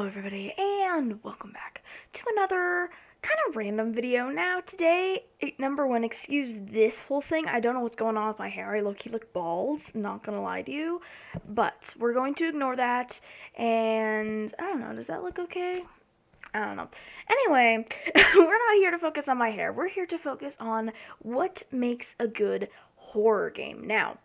Hello everybody and welcome back to another kind of random video. Now today, number one, excuse this whole thing. I don't know what's going on with my hair. I low-key look bald, not gonna lie to you. But we're going to ignore that and I don't know, does that look okay? I don't know. Anyway, we're not here to focus on my hair. We're here to focus on what makes a good horror game. Now,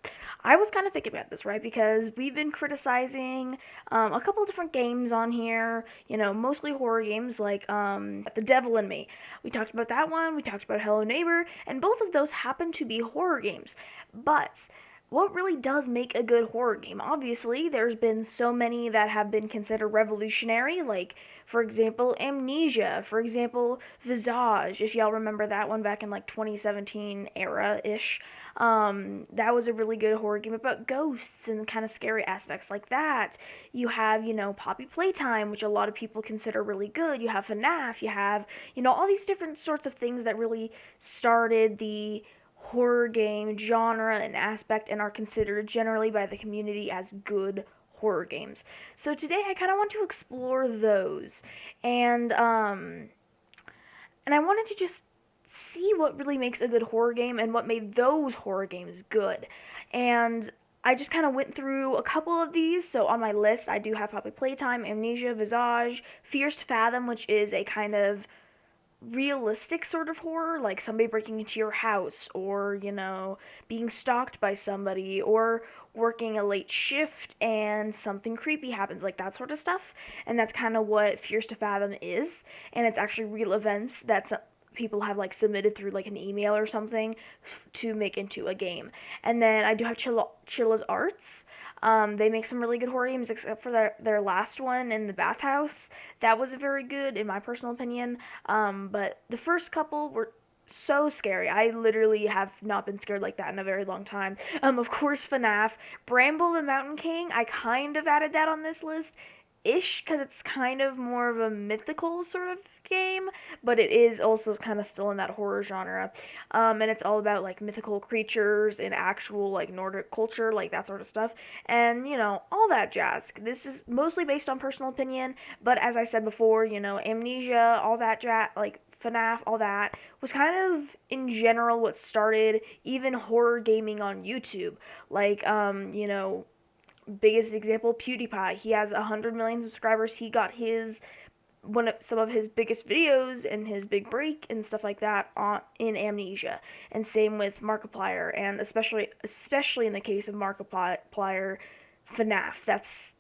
I was kind of thinking about this, right? Because we've been criticizing a couple of different games on here, mostly horror games like The Devil in Me. We talked about that one, we talked about Hello Neighbor, and both of those happen to be horror games. But what really does make a good horror game? Obviously, there's been so many that have been considered revolutionary, like, for example, Amnesia, for example, Visage, if y'all remember that one back in like 2017 era-ish. That was a really good horror game about ghosts and kind of scary aspects like that. You have, Poppy Playtime, which a lot of people consider really good. You have FNAF, you have, all these different sorts of things that really started the horror game genre and aspect and are considered generally by the community as good horror games. So today I kind of want to explore those and I wanted to just see what really makes a good horror game and what made those horror games good. And I just kind of went through a couple of these. So on my list, I do have Poppy Playtime, Amnesia, Visage, Fears to Fathom, which is a kind of realistic sort of horror, like somebody breaking into your house, or, being stalked by somebody, or working a late shift and something creepy happens, like that sort of stuff. And that's kind of what Fears to Fathom is. And it's actually real events that people have like submitted through like an email or something to make into a game. And then I do have Chilla's Arts. They make some really good horror games, except for their last one in the bathhouse. That was very good, in my personal opinion. But the first couple were so scary. I literally have not been scared like that in a very long time. Of course, FNAF. Bramble the Mountain King, I kind of added that on this list ish because it's kind of more of a mythical sort of game, but it is also kind of still in that horror genre. And it's all about like mythical creatures in actual like Nordic culture, like that sort of stuff, and all that jazz. This is mostly based on personal opinion, but as I said before, Amnesia, all that jazz, like FNAF, all that was kind of in general what started even horror gaming on YouTube. Like, biggest example, PewDiePie. He has 100 million subscribers. He got some of his biggest videos and his big break and stuff like that in Amnesia. And same with Markiplier, and especially in the case of Markiplier, FNAF. That's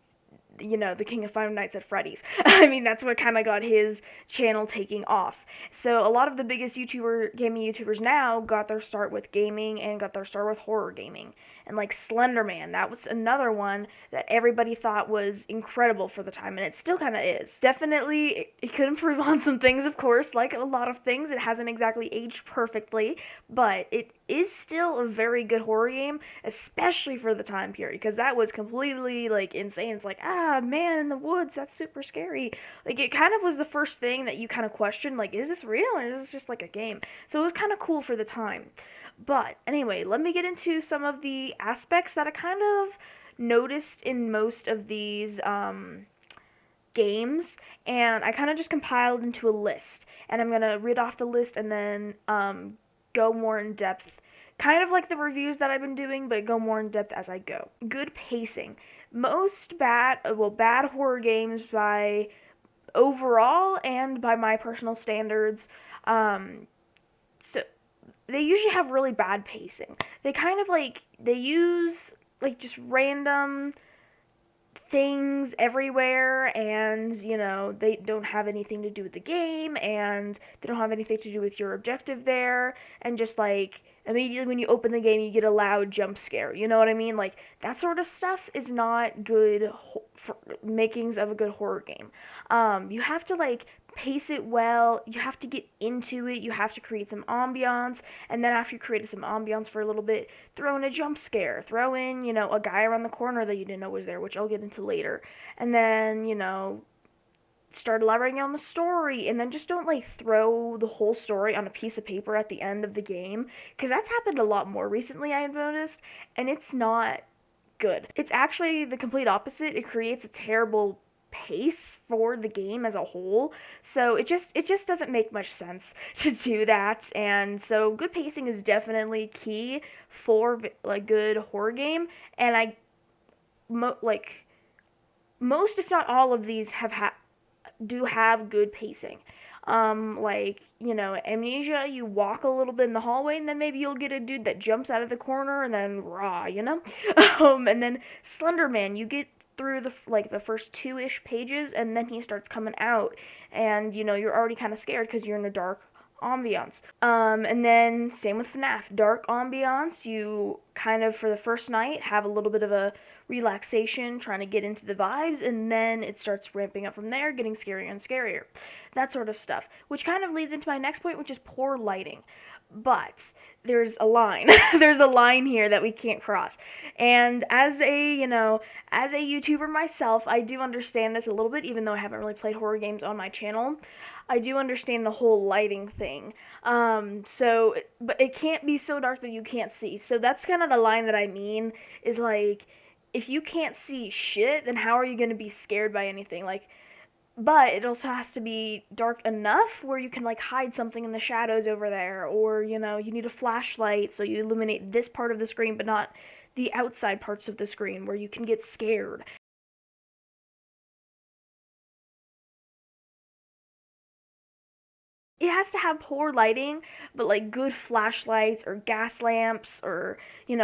the king of Five Nights at Freddy's. I mean, that's what kind of got his channel taking off. So a lot of the biggest gaming YouTubers now got their start with gaming and got their start with horror gaming. And like Slenderman, that was another one that everybody thought was incredible for the time, and it still kind of is. Definitely, it could improve on some things, of course. Like a lot of things, it hasn't exactly aged perfectly, but it is still a very good horror game, especially for the time period, because that was completely like insane. It's like, man in the woods, that's super scary. Like, it kind of was the first thing that you kind of questioned, like, is this real or is this just like a game? So it was kind of cool for the time. But anyway, let me get into some of the aspects that I kind of noticed in most of these games, and I kind of just compiled into a list. And I'm gonna read off the list and then go more in depth, kind of like the reviews that I've been doing, but go more in depth as I go. Good pacing. Most bad horror games by overall and by my personal standards, so they usually have really bad pacing. They kind of they use like just random things everywhere, and they don't have anything to do with the game, and they don't have anything to do with your objective there, and just like immediately when you open the game you get a loud jump scare, you know what I mean? Like that sort of stuff is not good for makings of a good horror game. You have to like pace it well, you have to get into it, you have to create some ambiance, and then after you created some ambiance for a little bit, throw in a jump scare, throw in, a guy around the corner that you didn't know was there, which I'll get into later, and then, start elaborating on the story, and then just don't like throw the whole story on a piece of paper at the end of the game, because that's happened a lot more recently, I've noticed, and it's not good. It's actually the complete opposite. It creates a terrible pace for the game as a whole. So it just doesn't make much sense to do that. And so good pacing is definitely key for like good horror game. And like most, if not all of these do have good pacing. Like, Amnesia, you walk a little bit in the hallway, and then maybe you'll get a dude that jumps out of the corner, and then rah. And then Slender Man, you get through the first two-ish pages, and then he starts coming out, and you're already kind of scared because you're in a dark ambiance. And then same with FNAF, dark ambiance. You kind of for the first night have a little bit of a relaxation, trying to get into the vibes, and then it starts ramping up from there, getting scarier and scarier. That sort of stuff. Which kind of leads into my next point, which is poor lighting. But there's a line. There's a line here that we can't cross. And as a YouTuber myself, I do understand this a little bit, even though I haven't really played horror games on my channel. I do understand the whole lighting thing. But it can't be so dark that you can't see. So that's kind of the line that I mean, is like, if you can't see shit, then how are you going to be scared by anything? Like, but it also has to be dark enough where you can like hide something in the shadows over there, or you need a flashlight so you illuminate this part of the screen but not the outside parts of the screen where you can get scared. It has to have poor lighting, but like good flashlights or gas lamps, or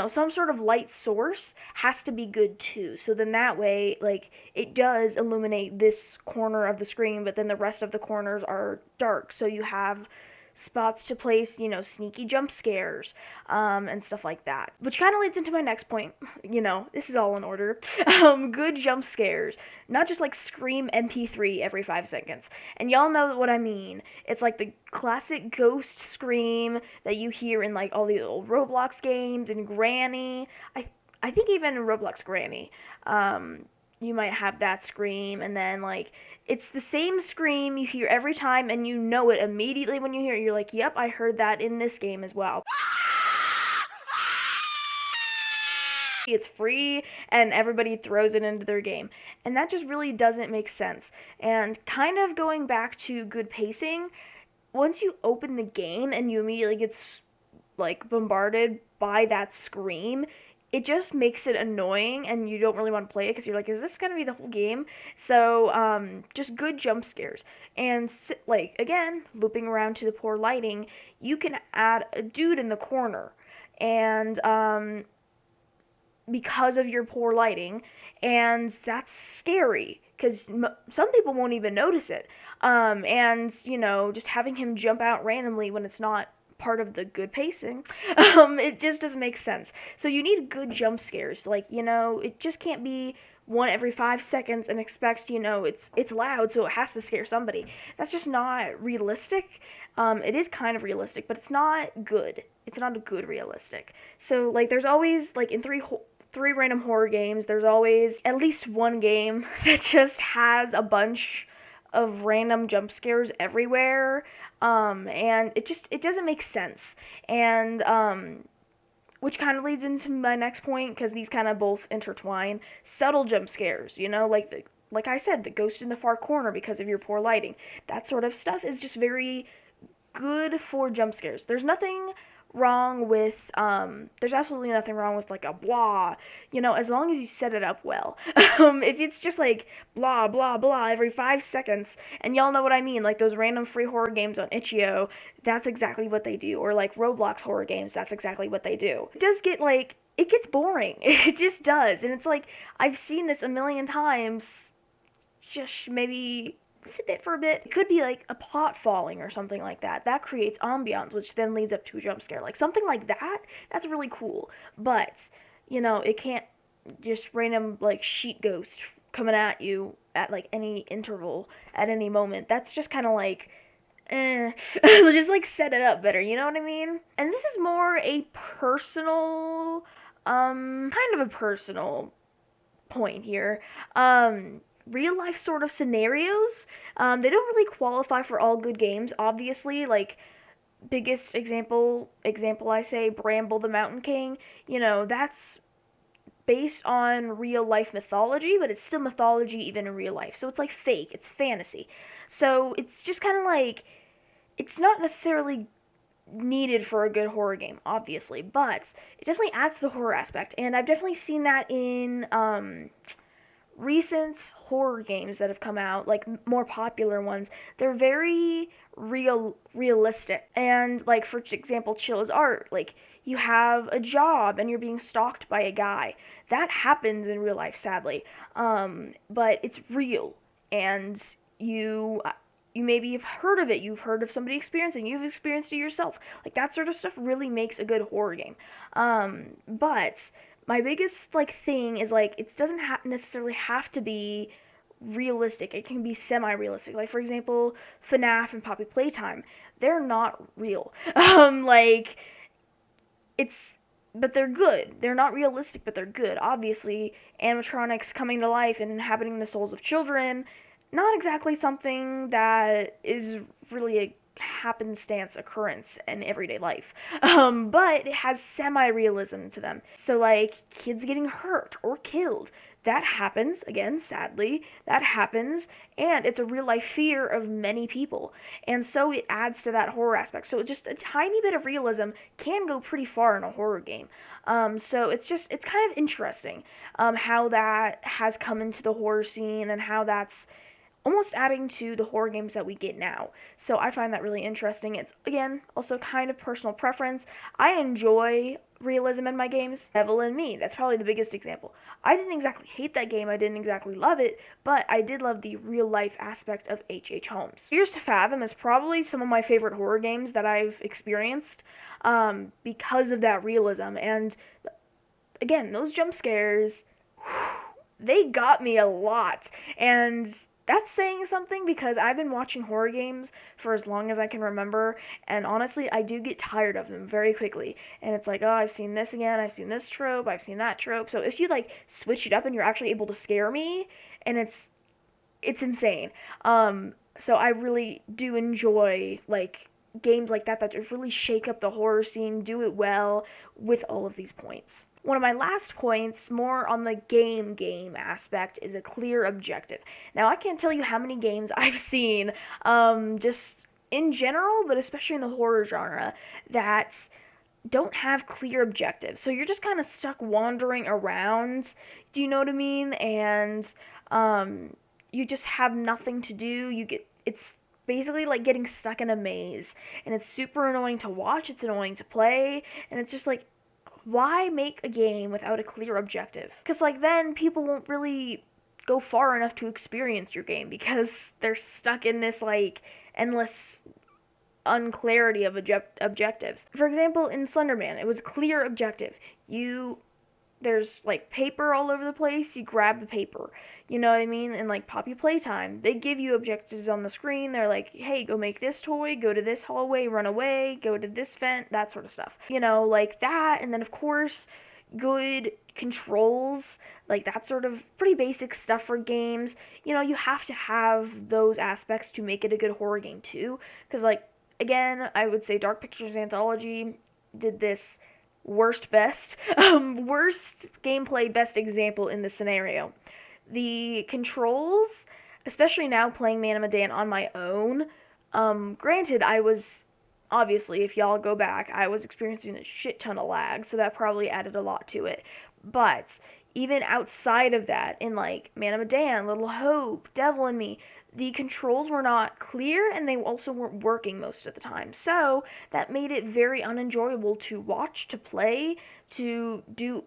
some sort of light source has to be good too. So then that way, like, it does illuminate this corner of the screen, but then the rest of the corners are dark. So you have spots to place, sneaky jump scares, and stuff like that. Which kind of leads into my next point. This is all in order. Good jump scares, not just like Scream MP3 every 5 seconds. And y'all know what I mean. It's like the classic ghost scream that you hear in like all the old Roblox games and Granny. I think even in Roblox Granny. You might have that scream, and then like it's the same scream you hear every time, and you know it immediately when you hear it. You're like, yep, I heard that in this game as well. It's free, and everybody throws it into their game, and that just really doesn't make sense. And kind of going back to good pacing, once you open the game and you immediately get like bombarded by that scream, it just makes it annoying, and you don't really want to play it because you're like, is this gonna be the whole game? So just good jump scares. And like, again, looping around to the poor lighting, you can add a dude in the corner, and because of your poor lighting, and that's scary because some people won't even notice it. And just having him jump out randomly when it's not part of the good pacing, it just doesn't make sense. So you need good jump scares. Like, it just can't be one every 5 seconds and expect, it's loud, so it has to scare somebody. That's just not realistic. It is kind of realistic, but it's not good. It's not a good realistic. So like, there's always like in three random horror games, there's always at least one game that just has a bunch of random jump scares everywhere, and it doesn't make sense. And which kind of leads into my next point, because these kind of both intertwine. Subtle jump scares, like I said, the ghost in the far corner because of your poor lighting. That sort of stuff is just very good for jump scares. There's absolutely nothing wrong with like a blah, as long as you set it up well. If it's just like blah blah blah every 5 seconds, and y'all know what I mean, like those random free horror games on itch.io, that's exactly what they do. Or like Roblox horror games, that's exactly what they do. It gets boring. It just does. And it's like, I've seen this a million times. Just maybe sip it for a bit. It could be like a plot falling or something like that. That creates ambiance, which then leads up to a jump scare. Like something like that, that's really cool. But, it can't just random like sheet ghost coming at you at like any interval at any moment. That's just kind of like, just like set it up better, you know what I mean? And this is more a personal, kind of a personal point here. Real life sort of scenarios. They don't really qualify for all good games, obviously. Like, biggest example I say, Bramble the Mountain King. That's based on real life mythology, but it's still mythology even in real life. So it's like fake, it's fantasy. So it's just kind of like, it's not necessarily needed for a good horror game, obviously, but it definitely adds to the horror aspect. And I've definitely seen that in recent horror games that have come out, like more popular ones. They're very realistic. And like for example, Chill is Art. Like you have a job and you're being stalked by a guy. That happens in real life, sadly. But it's real, and you maybe have heard of it. You've heard of somebody experiencing. You've experienced it yourself. Like that sort of stuff really makes a good horror game. But my biggest like thing is like it doesn't necessarily have to be realistic. It can be semi-realistic. Like for example, FNAF and Poppy Playtime. They're not real. Like it's but they're good. They're not realistic, but they're good. Obviously, animatronics coming to life and inhabiting the souls of children, not exactly something that is really a happenstance occurrence in everyday life. But it has semi-realism to them. So like kids getting hurt or killed, that happens, again, sadly, that happens, and it's a real life fear of many people. And so it adds to that horror aspect. So just a tiny bit of realism can go pretty far in a horror game. So it's kind of interesting how that has come into the horror scene and how that's almost adding to the horror games that we get now. So I find that really interesting. It's, again, also kind of personal preference. I enjoy realism in my games. Devil in Me, that's probably the biggest example. I didn't exactly hate that game, I didn't exactly love it, but I did love the real life aspect of H.H. Holmes. Fears to Fathom is probably some of my favorite horror games that I've experienced because of that realism. And again, those jump scares, they got me a lot. And that's saying something because I've been watching horror games for as long as I can remember, and honestly, I do get tired of them very quickly. And it's like, oh, I've seen this again, I've seen this trope, I've seen that trope. So if you like switch it up and you're actually able to scare me, and it's insane. So I really do enjoy like games like that just really shake up the horror scene, do it well with all of these points. One of my last points, more on the game aspect, is a clear objective. Now, I can't tell you how many games I've seen, just in general, but especially in the horror genre, that don't have clear objectives. So you're just kind of stuck wandering around, do you know what I mean? And you just have nothing to do. It's basically like getting stuck in a maze, and it's super annoying to watch, it's annoying to play, and it's just like, why make a game without a clear objective? Because like then people won't really go far enough to experience your game because they're stuck in this like endless unclarity of objectives. For example, in Slenderman, it was a clear objective. There's like paper all over the place, you grab the paper. You know what I mean? And like Poppy Playtime, they give you objectives on the screen. They're like, hey, go make this toy, go to this hallway, run away, go to this vent, that sort of stuff. You know, like that. And then of course, good controls, like that sort of pretty basic stuff for games. You know, you have to have those aspects to make it a good horror game too. Because like, again, I would say Dark Pictures Anthology did this worst best worst gameplay best example in this scenario. The controls, especially now playing Man of Medan on my own, granted I was obviously, if y'all go back, I was experiencing a shit ton of lag, so that probably added a lot to it. But even outside of that, in like Man of Medan, Little Hope, Devil in Me, the controls were not clear and they also weren't working most of the time. So that made it very unenjoyable to watch, to play, to do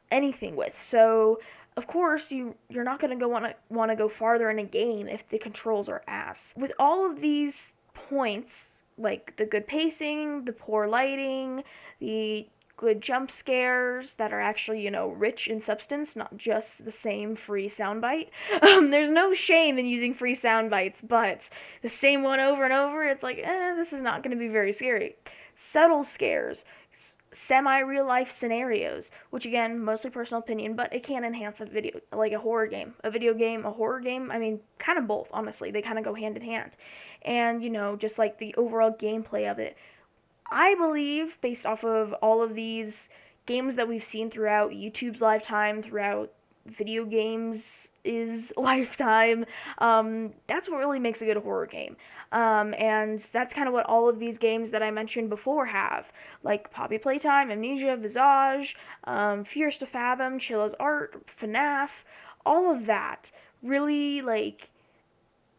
anything with. So of course you're not going to go want to go farther in a game if the controls are ass. With all of these points, like the good pacing, the poor lighting, the good jump scares that are actually, rich in substance, not just the same free soundbite. There's no shame in using free sound bites, but the same one over and over, it's like, this is not going to be very scary. Subtle scares, semi-real life scenarios, which again, mostly personal opinion, but it can enhance a video, like a horror game. A video game, a horror game, I mean, kind of both, honestly. They kind of go hand in hand. And, just like the overall gameplay of it, I believe, based off of all of these games that we've seen throughout YouTube's lifetime, throughout video games is lifetime. That's what really makes a good horror game. And that's kind of what all of these games that I mentioned before have, like Poppy Playtime, Amnesia, Visage, Fears to Fathom, Chilla's Art, FNAF, all of that. Really, like,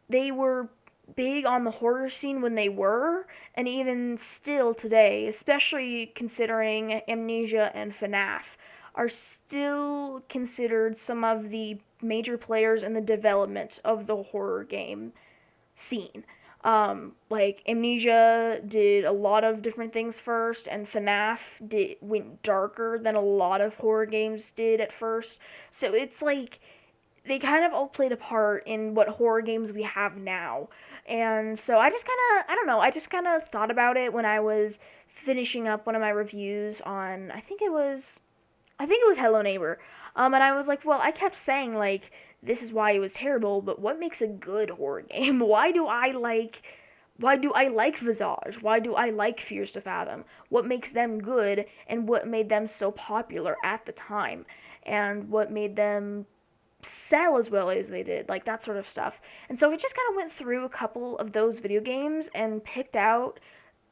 they were big on the horror scene when they were, and even still today, especially considering Amnesia and FNAF, are still considered some of the major players in the development of the horror game scene. Like Amnesia did a lot of different things first, and went darker than a lot of horror games did at first. So it's like they kind of all played a part in what horror games we have now. And so I just kind of, I don't know, I just kind of thought about it when I was finishing up one of my reviews on, I think it was Hello Neighbor. And I was like, well, I kept saying, like, this is why it was terrible, but what makes a good horror game? Why do I like Visage? Why do I like Fears to Fathom? What makes them good and what made them so popular at the time? And what made them sell as well as they did, like that sort of stuff. And so I just kind of went through a couple of those video games and picked out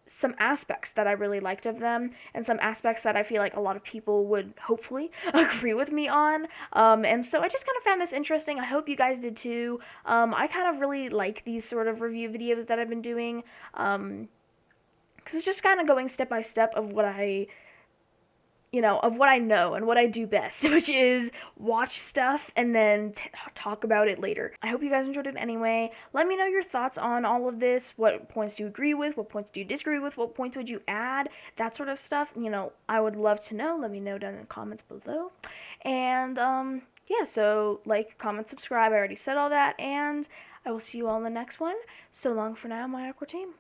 some aspects that I really liked of them and some aspects that I feel like a lot of people would hopefully agree with me on. And so I just kind of found this interesting. I hope you guys did too. I kind of really like these sort of review videos that I've been doing because it's just kind of going step by step of what I know and what I do best, which is watch stuff and then talk about it later. I hope you guys enjoyed it anyway. Let me know your thoughts on all of this. What points do you agree with? What points do you disagree with? What points would you add? That sort of stuff. I would love to know. Let me know down in the comments below. And, yeah, so like, comment, subscribe. I already said all that. And I will see you all in the next one. So long for now, my awkward team.